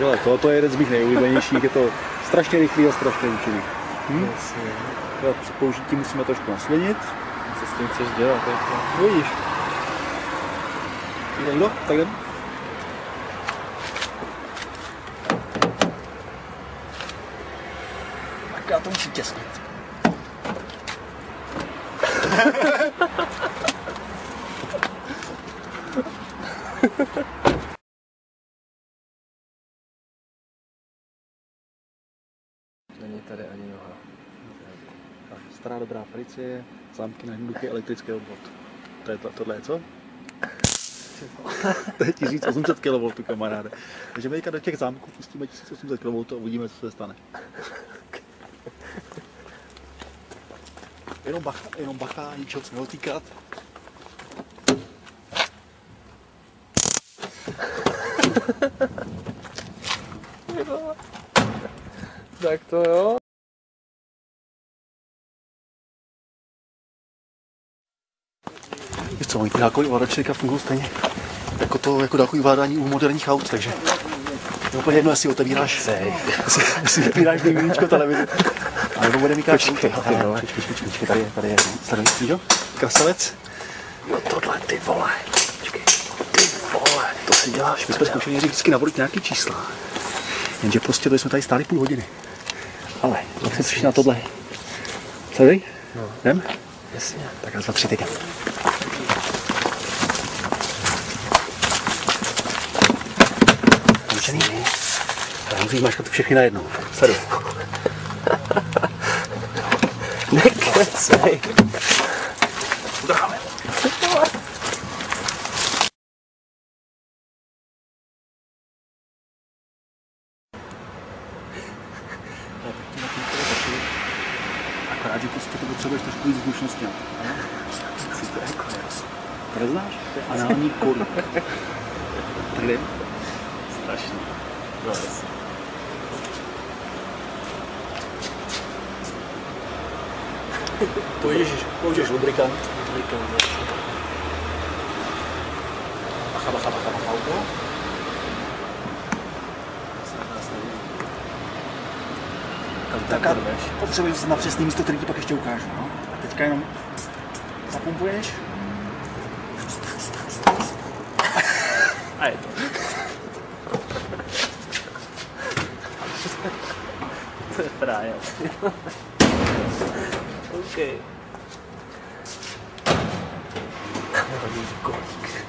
hele, to je jeden z mých nejoblíbenějších, je to strašně rychlý a strašně účinný. Při použití musíme trošku naslinit. Co s tím chceš dělat? No vidíš. Jde někdo? Tak jdem. Tak já to musím těsnit. Není tady ani noha. Tak, stará dobrá Francie, zámky na jednoduchý elektrický obvod. Tohle je co? To je 1800 kV, kamaráde. Takže my do těch zámků pustíme 1800 kV a uvidíme, co se stane. Jenom bacha, ničeho se neotýkat. Tak to jo. Víš co, oni ty dálkový ovladače fungují stejně jako dálkový ovládání u moderních aut, takže je úplně jedno, jestli otevíráš, jestli otevíráš dýmíčko televizi, alebo bude mít káčku. Počkej, tady je, sleduješ, jo? Krasalec. No tohle, ty vole. Počkej, ty vole. To si děláš, my jsme zkoušeli vždycky navolit nějaký čísla, jenže prostě to jsme tady stáli půl hodiny. Ale, jak jsme přišli na tohle? Sleduj? No. Jdem? Jasně. Tak já 2, 3, teď. Naučený? Ale musíš máškat všechny najednou. Sleduj. Nekecej. Udráme. Akorát, že prostě to potřebuješ trošku víc zvučnosti. To neznáš? To je anální kolí. Tak jdem. Strašný. Vůbec. Použiješ lubrikant. Lubrikant. Bacha, auto. Tak a potřebuješ na přesný místo, který ti pak ještě ukážu. No? A teďka jenom zapumpuješ. A je to. To je fráje. OK. Nevadí kolik.